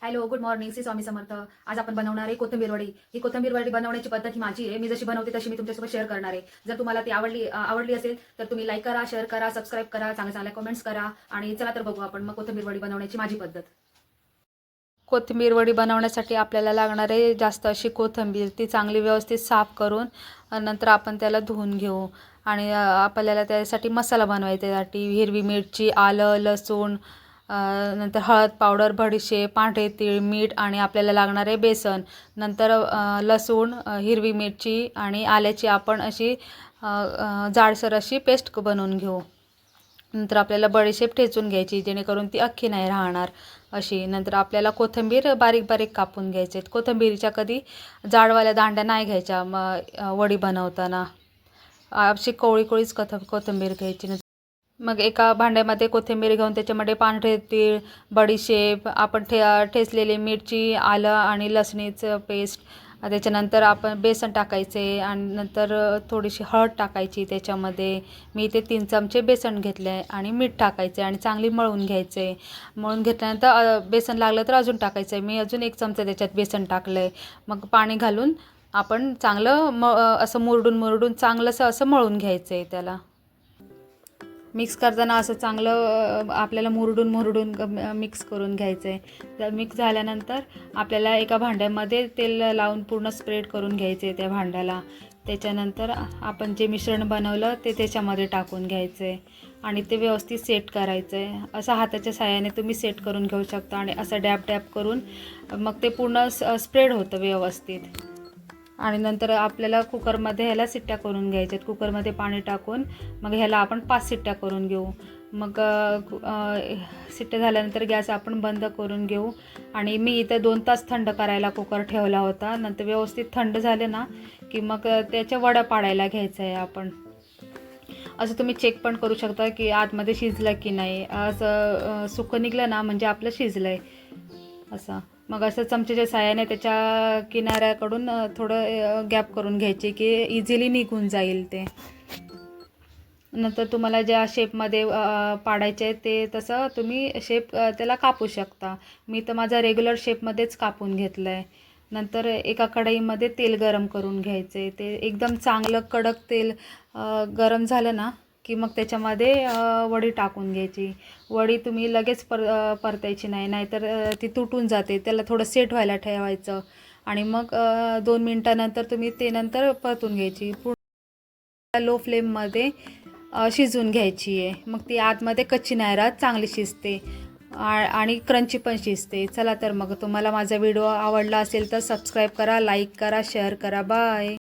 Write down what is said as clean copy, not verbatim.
Hello, good morning. Shri Swami Samarth. आज आपण बनवणार आहे कोथिंबीर वडी. ही कोथिंबीर वडी बनवण्याची पद्धत ही माझी आहे. मी जशी बनवते तशी मी तुमच्यासोबत शेअर करणार आहे. जर तुम्हाला ती आवडली असेल तर तुम्ही लाईक करा, शेअर करा, सबस्क्राईब करा, चांगल्या चांगल्या कमेंट्स करा. आणि चला तर बघू आपण मग कोथिंबीर वडी बनवण्याची माझी पद्धत. कोथिंबीर वडी बनवण्यासाठी आपल्याला लागणार आहे जास्त अशी कोथिंबीर. ती चांगली व्यवस्थित साफ करून नंतर आपण त्याला धुवून घेऊ. आणि आपल्याला त्यासाठी मसाला बनवायचा. त्यासाठी हिरवी मिरची, आलं, लसूण, नंतर हळद पावडर, बडीशेप, पांढरे तीळ, मीठ आणि आपल्याला लागणार आहे बेसन. नंतर लसूण, हिरवी मिरची आणि आल्याची आपण अशी जाडसर अशी पेस्ट बनवून घेऊ. नंतर आपल्याला बडीशेप ठेचून घ्यायची जेणेकरून ती अख्खी नाही राहणार अशी. नंतर आपल्याला कोथिंबीर बारीक बारीक कापून घ्यायचे. कोथिंबीरीच्या कधी जाडवाल्या दांड्या नाही घ्यायच्या वडी बनवताना. अशी कोवळी कोवळीच कोथिंबीर घ्यायची. मग एका भांड्यामध्ये कोथिंबीर घेऊन त्याच्यामध्ये पांढरे तीळ, बडीशेप, आपण ठेचलेली मिरची, आलं आणि लसणीचं पेस्ट, त्याच्यानंतर आपण बेसन टाकायचे आणि नंतर थोडीशी हळद टाकायची त्याच्यामध्ये. मी इथे 3 चमचे बेसन घेतले आहे आणि मीठ टाकायचे आणि चांगली मळून घ्यायचे. मळून घेतल्यानंतर बेसन लागलं तर अजून टाकायचं आहे. मी अजून 1 चमचा त्याच्यात बेसन टाकलं आहे. मग पाणी घालून आपण चांगलं असं मुरडून चांगलंसं असं मळून घ्यायचं आहे. त्याला मिक्स करताना असं चांगलं आपल्याला मुरडून मिक्स करून घ्यायचं आहे. तर मिक्स झाल्यानंतर आपल्याला एका भांड्यामध्ये तेल लावून पूर्ण स्प्रेड करून घ्यायचे त्या भांड्याला. त्याच्यानंतर आपण जे मिश्रण बनवलं ते त्याच्यामध्ये टाकून घ्यायचं आहे आणि ते व्यवस्थित सेट करायचं आहे. असं हाताच्या साहाय्याने तुम्ही सेट करून घेऊ शकता आणि असं डॅब करून मग ते पूर्ण स्प्रेड होतं व्यवस्थित. आणि नंतर आपल्याला कुकरमध्ये ह्याला शिट्ट्या करून घ्यायच्यात. कुकरमध्ये पाणी टाकून मग ह्याला आपण 5 शिट्ट्या करून घेऊ. मग शिट्ट्या झाल्यानंतर गॅस आपण बंद करून घेऊ. आणि मी इथं 2 तास थंड करायला कुकर ठेवला होता. नंतर व्यवस्थित थंड झाले ना की मग त्याच्या वड्या पाडायला घ्यायचं आहे आपण. असं तुम्ही चेक पण करू शकता की आतमध्ये शिजलं की नाही. असं सुकं निघलं ना म्हणजे आपलं शिजलं आहे असं. मग असं चमच्याच्या साहाय्याने त्याच्या किनाऱ्याकडून थोडं गॅप करून घ्यायचे की इझिली निघून जाईल ते. नंतर तुम्हाला ज्या शेपमध्ये पाडायचे आहे ते तसं तुम्ही शेप त्याला कापू शकता. मी तर माझा रेग्युलर शेपमध्येच कापून घेतलं आहे. नंतर एका कढईमध्ये तेल गरम करून घ्यायचे. ते एकदम चांगलं कडक तेल गरम झालं ना की मग त्याच्यामध्ये वडी टाकून घ्यायची. वडी तुम्ही लगेच परतायची नाही, नाहीतर ती तुटून जाते. त्याला थोडं सेट व्हायला ठेवायचं आणि मग 2 मिनटानंतर तुम्ही ते नंतर परतून घ्यायची. पूर्ण लो फ्लेममध्ये शिजवून घ्यायची आहे. मग ती आतमध्ये कच्ची नाही राहत, चांगली शिजते आणि क्रंची पण शिजते. चला तर मग तुम्हाला माझा व्हिडिओ आवडला असेल तर सबस्क्राईब करा, लाईक करा, शेअर करा. बाय.